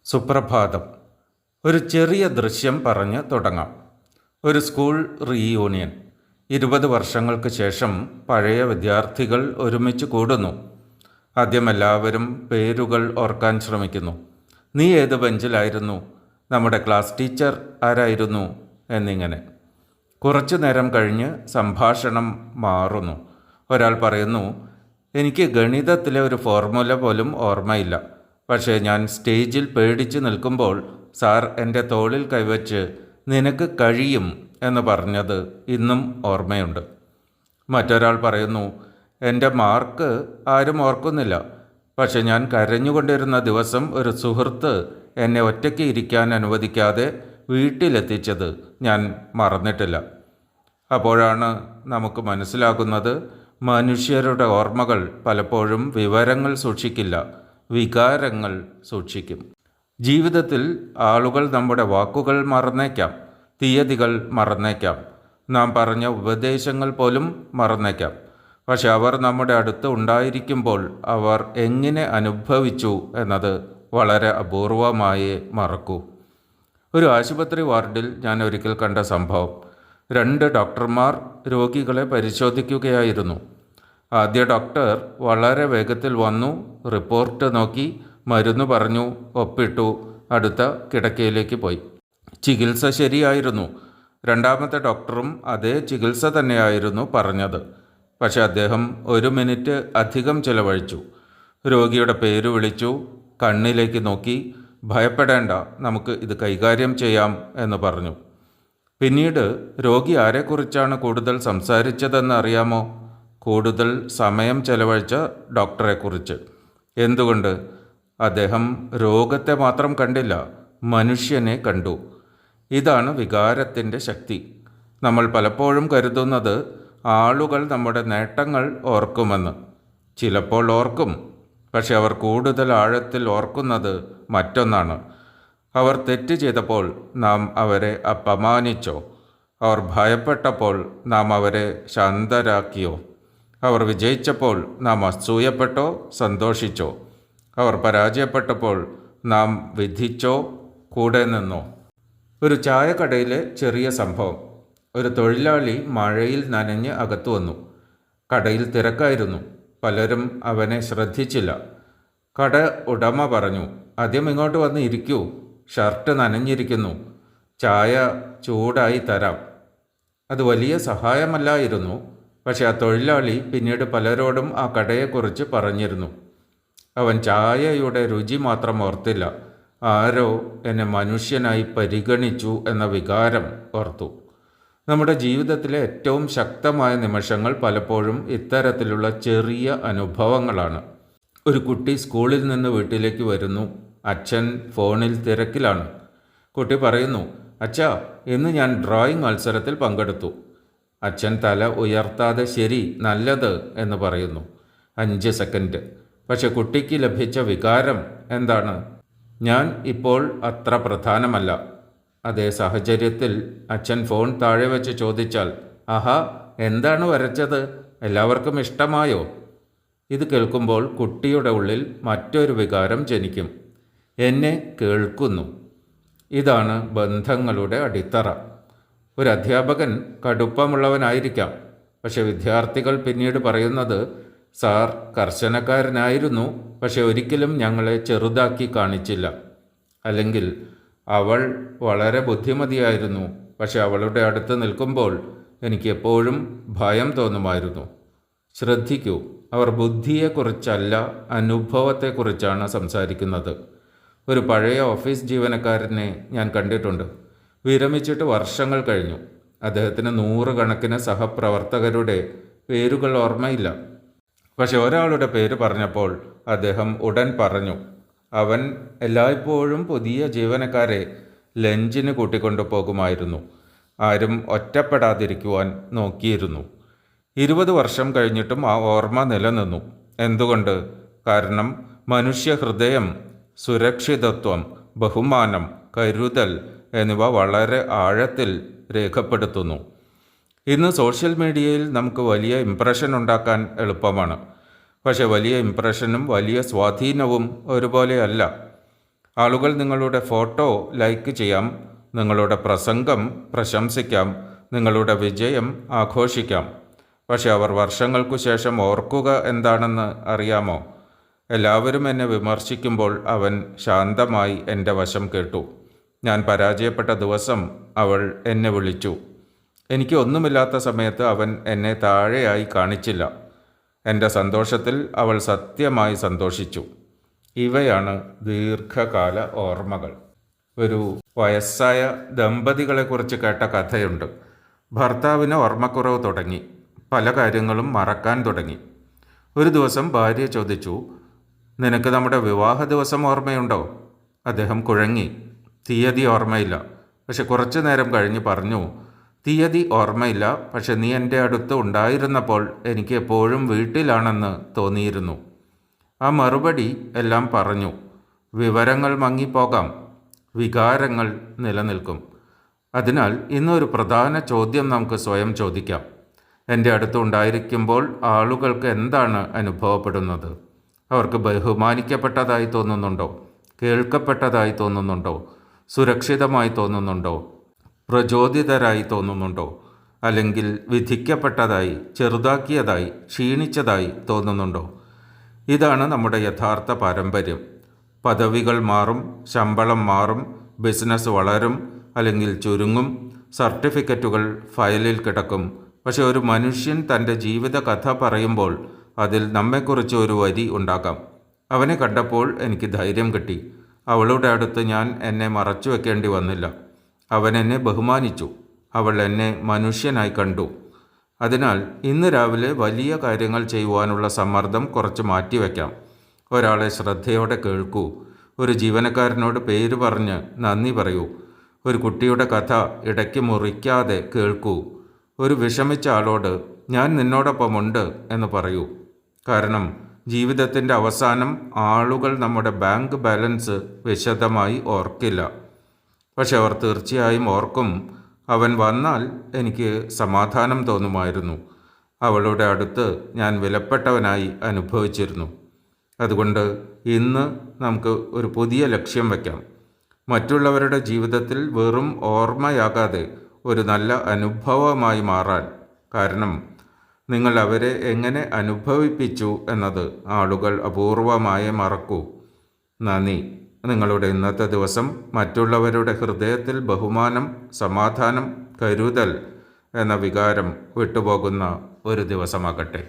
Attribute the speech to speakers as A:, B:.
A: സുപ്രഭാതം. ഒരു ചെറിയ ദൃശ്യം പറഞ്ഞ് തുടങ്ങാം. ഒരു സ്കൂൾ റീയൂണിയൻ. 20 വർഷങ്ങൾക്ക് ശേഷം പഴയ വിദ്യാർത്ഥികൾ ഒരുമിച്ച് കൂടുന്നു. ആദ്യം എല്ലാവരും പേരുകൾ ഓർക്കാൻ ശ്രമിക്കുന്നു. നീ ഏത് ബെഞ്ചിലായിരുന്നു? നമ്മുടെ ക്ലാസ് ടീച്ചർ ആരായിരുന്നു? എന്നിങ്ങനെ. കുറച്ചു നേരം കഴിഞ്ഞ് സംഭാഷണം മാറുന്നു. ഒരാൾ പറയുന്നു, എനിക്ക് ഗണിതത്തിലെ ഒരു ഫോർമുല പോലും ഓർമ്മയില്ല. പക്ഷേ ഞാൻ സ്റ്റേജിൽ പേടിച്ച് നിൽക്കുമ്പോൾ സാർ എൻ്റെ തോളിൽ കൈവച്ച് നിനക്ക് കഴിയും എന്ന് പറഞ്ഞത് ഇന്നും ഓർമ്മയുണ്ട്. മറ്റൊരാൾ പറയുന്നു, എൻ്റെ മാർക്ക് ആരും ഓർക്കുന്നില്ല. പക്ഷെ ഞാൻ കരഞ്ഞുകൊണ്ടിരുന്ന ദിവസം ഒരു സുഹൃത്ത് എന്നെ ഒറ്റയ്ക്ക് ഇരിക്കാൻ അനുവദിക്കാതെ വീട്ടിലെത്തിച്ചത് ഞാൻ മറന്നിട്ടില്ല. അപ്പോഴാണ് നമുക്ക് മനസ്സിലാകുന്നത്, മനുഷ്യരുടെ ഓർമ്മകൾ പലപ്പോഴും വിവരങ്ങൾ സൂക്ഷിക്കില്ല, വികാരങ്ങൾ സൂക്ഷിക്കും. ജീവിതത്തിൽ ആളുകൾ നമ്മുടെ വാക്കുകൾ മറന്നേക്കാം, തീയതികൾ മറന്നേക്കാം, നാം പറഞ്ഞ ഉപദേശങ്ങൾ പോലും മറന്നേക്കാം. പക്ഷെ അവർ നമ്മുടെ അടുത്ത് ഉണ്ടായിരിക്കുമ്പോൾ അവർ എങ്ങനെ അനുഭവിച്ചു എന്നത് വളരെ അപൂർവമായേ മറക്കൂ. ഒരു ആശുപത്രി വാർഡിൽ ഞാൻ ഒരിക്കൽ കണ്ട സംഭവം. 2 ഡോക്ടർമാർ രോഗികളെ പരിശോധിക്കുകയായിരുന്നു. ആദ്യ ഡോക്ടർ വളരെ വേഗത്തിൽ വന്നു, റിപ്പോർട്ട് നോക്കി, മരുന്ന് പറഞ്ഞു, ഒപ്പിട്ടു, അടുത്ത കിടക്കയിലേക്ക് പോയി. ചികിത്സ ശരിയായിരുന്നു. രണ്ടാമത്തെ ഡോക്ടറും അതേ ചികിത്സ തന്നെയായിരുന്നു പറഞ്ഞത്. പക്ഷെ അദ്ദേഹം 1 മിനിറ്റ് അധികം ചിലവഴിച്ചു. രോഗിയുടെ പേര് വിളിച്ചു, കണ്ണിലേക്ക് നോക്കി, ഭയപ്പെടേണ്ട, നമുക്ക് ഇത് കൈകാര്യം ചെയ്യാം എന്ന് പറഞ്ഞു. പിന്നീട് രോഗി ആരെക്കുറിച്ചാണ് കൂടുതൽ സംസാരിച്ചതെന്ന് അറിയാമോ? കൂടുതൽ സമയം ചെലവഴിച്ച ഡോക്ടറെക്കുറിച്ച്. എന്തുകൊണ്ട്? അദ്ദേഹം രോഗത്തെ മാത്രം കണ്ടില്ല, മനുഷ്യനെ കണ്ടു. ഇതാണ് വികാരത്തിൻ്റെ ശക്തി. നമ്മൾ പലപ്പോഴും കരുതുന്നത് ആളുകൾ നമ്മുടെ നേട്ടങ്ങൾ ഓർക്കുമെന്ന്. ചിലപ്പോൾ ഓർക്കും, പക്ഷെ അവർ കൂടുതൽ ആഴത്തിൽ ഓർക്കുന്നത് മറ്റൊന്നാണ്. അവർ തെറ്റ് ചെയ്തപ്പോൾ നാം അവരെ അപമാനിച്ചോ? അവർ ഭയപ്പെട്ടപ്പോൾ നാം അവരെ ശാന്തരാക്കിയോ? അവർ വിജയിച്ചപ്പോൾ നാം അസൂയപ്പെട്ടോ സന്തോഷിച്ചോ? അവർ പരാജയപ്പെട്ടപ്പോൾ നാം വിധിച്ചോ കൂടെ നിന്നോ? ഒരു ചായക്കടയിലെ ചെറിയ സംഭവം. ഒരു തൊഴിലാളി മഴയിൽ നനഞ്ഞ് അകത്തു വന്നു. കടയിൽ തിരക്കായിരുന്നു. പലരും അവനെ ശ്രദ്ധിച്ചില്ല. കട ഉടമ പറഞ്ഞു, ആദ്യം ഇങ്ങോട്ട് വന്ന് ഇരിക്കൂ, ഷർട്ട് നനഞ്ഞിരിക്കുന്നു, ചായ ചൂടായി തരാം. അത് വലിയ സഹായമല്ലായിരുന്നു. പക്ഷെ ആ തൊഴിലാളി പിന്നീട് പലരോടും ആ കടയെക്കുറിച്ച് പറഞ്ഞിരുന്നു. അവൻ ചായയുടെ രുചി മാത്രം ഓർത്തില്ല, ആരോ എന്നെ മനുഷ്യനായി പരിഗണിച്ചു എന്ന വികാരം ഓർത്തു. നമ്മുടെ ജീവിതത്തിലെ ഏറ്റവും ശക്തമായ നിമിഷങ്ങൾ പലപ്പോഴും ഇത്തരത്തിലുള്ള ചെറിയ അനുഭവങ്ങളാണ്. ഒരു കുട്ടി സ്കൂളിൽ നിന്ന് വീട്ടിലേക്ക് വരുന്നു. അച്ഛൻ ഫോണിൽ തിരക്കിലാണ്. കുട്ടി പറയുന്നു, അച്ഛാ, ഇന്ന് ഞാൻ ഡ്രോയിങ് മത്സരത്തിൽ പങ്കെടുത്തു. അച്ഛൻ തല ഉയർത്താതെ ശരി, നല്ലത് എന്ന് പറയുന്നു. 5 സെക്കൻഡ്. പക്ഷെ കുട്ടിക്ക് ലഭിച്ച വികാരം എന്താണ്? ഞാൻ ഇപ്പോൾ അത്ര പ്രധാനമല്ല. അതേ സാഹചര്യത്തിൽ അച്ഛൻ ഫോൺ താഴെ വെച്ച് ചോദിച്ചാൽ, ആഹാ, എന്താണ് വരച്ചത്, എല്ലാവർക്കും ഇഷ്ടമായോ? ഇത് കേൾക്കുമ്പോൾ കുട്ടിയുടെ ഉള്ളിൽ മറ്റൊരു വികാരം ജനിക്കും, എന്നെ കേൾക്കുന്നു. ഇതാണ് ബന്ധങ്ങളുടെ അടിത്തറ. ഒരു അധ്യാപകൻ കടുപ്പമുള്ളവനായിരിക്കാം, പക്ഷെ വിദ്യാർത്ഥികൾ പിന്നീട് പറയുന്നത്, സാർ കർശനക്കാരനായിരുന്നു, പക്ഷെ ഒരിക്കലും ഞങ്ങളെ ചെറുതാക്കി കാണിച്ചില്ല. അല്ലെങ്കിൽ അവൾ വളരെ ബുദ്ധിമതിയായിരുന്നു, പക്ഷെ അവളുടെ അടുത്ത് നിൽക്കുമ്പോൾ എനിക്ക് എപ്പോഴും ഭയം തോന്നുമായിരുന്നു. ശ്രദ്ധിക്കൂ, അവർ ബുദ്ധിയെക്കുറിച്ചല്ല, അനുഭവത്തെക്കുറിച്ചാണ് സംസാരിക്കുന്നത്. ഒരു പഴയ ഓഫീസ് ജീവനക്കാരനെ ഞാൻ കണ്ടിട്ടുണ്ട്. വിരമിച്ചിട്ട് വർഷങ്ങൾ കഴിഞ്ഞു. അദ്ദേഹത്തിന് 100 കണക്കിന് സഹപ്രവർത്തകരുടെ പേരുകൾ ഓർമ്മയില്ല. പക്ഷെ ഒരാളുടെ പേര് പറഞ്ഞപ്പോൾ അദ്ദേഹം ഉടൻ പറഞ്ഞു, അവൻ എല്ലായ്പ്പോഴും പുതിയ ജീവനക്കാരെ ലഞ്ചിന് കൂട്ടിക്കൊണ്ടു പോകുമായിരുന്നു. ആരും ഒറ്റപ്പെടാതിരിക്കുവാൻ നോക്കിയിരുന്നു. 20 വർഷം കഴിഞ്ഞിട്ടും ആ ഓർമ്മ നിലനിന്നു. എന്തുകൊണ്ട്? കാരണം മനുഷ്യഹൃദയം സുരക്ഷിതത്വം, ബഹുമാനം, കരുതൽ എന്നിവ വളരെ ആഴത്തിൽ രേഖപ്പെടുത്തുന്നു. ഇന്ന് സോഷ്യൽ മീഡിയയിൽ നമുക്ക് വലിയ ഇംപ്രഷൻ ഉണ്ടാക്കാൻ എളുപ്പമാണ്. പക്ഷെ വലിയ ഇംപ്രഷനും വലിയ സ്വാധീനവും ഒരുപോലെയല്ല. ആളുകൾ നിങ്ങളുടെ ഫോട്ടോ ലൈക്ക് ചെയ്യാം, നിങ്ങളുടെ പ്രസംഗം പ്രശംസിക്കാം, നിങ്ങളുടെ വിജയം ആഘോഷിക്കാം. പക്ഷെ അവർ വർഷങ്ങൾക്കു ശേഷം ഓർക്കുക എന്താണെന്ന് അറിയാമോ? എല്ലാവരും എന്നെ വിമർശിക്കുമ്പോൾ അവൻ ശാന്തമായി എൻ്റെ വശം കേട്ടു. ഞാൻ പരാജയപ്പെട്ട ദിവസം അവൾ എന്നെ വിളിച്ചു. എനിക്ക് ഒന്നുമില്ലാത്ത സമയത്ത് അവൻ എന്നെ താഴെയായി കാണിച്ചില്ല. എൻ്റെ സന്തോഷത്തിൽ അവൾ സത്യമായി സന്തോഷിച്ചു. ഇവയാണ് ദീർഘകാല ഓർമ്മകൾ. ഒരു വയസ്സായ ദമ്പതികളെക്കുറിച്ച് കേട്ട കഥയുണ്ട്. ഭർത്താവിന് ഓർമ്മക്കുറവ് തുടങ്ങി. പല കാര്യങ്ങളും മറക്കാൻ തുടങ്ങി. ഒരു ദിവസം ഭാര്യ ചോദിച്ചു, നിനക്ക് നമ്മുടെ വിവാഹ ദിവസം ഓർമ്മയുണ്ടോ? അദ്ദേഹം കുഴങ്ങി. തീയതി ഓർമ്മയില്ല. പക്ഷെ കുറച്ചു നേരം കഴിഞ്ഞ് പറഞ്ഞു, തീയതി ഓർമ്മയില്ല, പക്ഷെ നീ എൻ്റെ അടുത്ത് ഉണ്ടായിരുന്നപ്പോൾ എനിക്ക് എപ്പോഴും വീട്ടിലാണെന്ന് തോന്നിയിരുന്നു. ആ മറുപടി എല്ലാം പറഞ്ഞു. വിവരങ്ങൾ മങ്ങിപ്പോകാം, വികാരങ്ങൾ നിലനിൽക്കും. അതിനാൽ ഇന്നൊരു പ്രധാന ചോദ്യം നമുക്ക് സ്വയം ചോദിക്കാം. എൻ്റെ അടുത്ത് ഉണ്ടായിരിക്കുമ്പോൾ ആളുകൾക്ക് എന്താണ് അനുഭവപ്പെടുന്നത്? അവർക്ക് ബഹുമാനിക്കപ്പെട്ടതായി തോന്നുന്നുണ്ടോ? കേൾക്കപ്പെട്ടതായി തോന്നുന്നുണ്ടോ? സുരക്ഷിതമായി തോന്നുന്നുണ്ടോ? പ്രചോദിതരായി തോന്നുന്നുണ്ടോ? അല്ലെങ്കിൽ വിധിക്കപ്പെട്ടതായി, ചെറുതാക്കിയതായി, ക്ഷീണിച്ചതായി തോന്നുന്നുണ്ടോ? ഇതാണ് നമ്മുടെ യഥാർത്ഥ പാരമ്പര്യം. പദവികൾ മാറും, ശമ്പളം മാറും, ബിസിനസ് വളരും അല്ലെങ്കിൽ ചുരുങ്ങും, സർട്ടിഫിക്കറ്റുകൾ ഫയലിൽ കിടക്കും. പക്ഷെ ഒരു മനുഷ്യൻ തൻ്റെ ജീവിത കഥ പറയുമ്പോൾ അതിൽ നമ്മെക്കുറിച്ച് ഒരു വരി ഉണ്ടാക്കാം. അവനെ കണ്ടപ്പോൾ എനിക്ക് ധൈര്യം കിട്ടി. അവളുടെ അടുത്ത് ഞാൻ എന്നെ മറച്ചു വെക്കേണ്ടി വന്നില്ല. അവൻ എന്നെ ബഹുമാനിച്ചു. അവൾ എന്നെ മനുഷ്യനായി കണ്ടു. അതിനാൽ ഇന്ന് രാവിലെ വലിയ കാര്യങ്ങൾ ചെയ്യുവാനുള്ള സമ്മർദ്ദം കുറച്ച് മാറ്റിവെക്കാം. ഒരാളെ ശ്രദ്ധയോടെ കേൾക്കൂ. ഒരു ജീവനക്കാരനോട് പേര് പറഞ്ഞ് നന്ദി പറയൂ. ഒരു കുട്ടിയുടെ കഥ ഇടയ്ക്ക് മുറിക്കാതെ കേൾക്കൂ. ഒരു വിഷമിച്ച ആളോട് ഞാൻ നിന്നോടൊപ്പമുണ്ട് എന്ന് പറയൂ. കാരണം ജീവിതത്തിൻ്റെ അവസാനം ആളുകൾ നമ്മുടെ ബാങ്ക് ബാലൻസ് വിശദമായി ഓർക്കില്ല. പക്ഷെ അവർ തീർച്ചയായും ഓർക്കും, അവൻ വന്നാൽ എനിക്ക് സമാധാനം തോന്നുമായിരുന്നു. അവളുടെ അടുത്ത് ഞാൻ വിലപ്പെട്ടവനായി അനുഭവിച്ചിരുന്നു. അതുകൊണ്ട് ഇന്ന് നമുക്ക് ഒരു പുതിയ ലക്ഷ്യം വയ്ക്കാം. മറ്റുള്ളവരുടെ ജീവിതത്തിൽ വെറും ഓർമ്മയാകാതെ ഒരു നല്ല അനുഭവമായി മാറാൻ. കാരണം നിങ്ങൾ അവരെ എങ്ങനെ അനുഭവിപ്പിച്ചു എന്നത് ആളുകൾ അപൂർവമായി മറക്കൂ. നന്ദി. നിങ്ങളുടെ ഇന്നത്തെ ദിവസം മറ്റുള്ളവരുടെ ഹൃദയത്തിൽ ബഹുമാനം, സമാധാനം, കരുതൽ എന്ന വികാരം വിട്ടുപോകുന്ന ഒരു ദിവസമാകട്ടെ.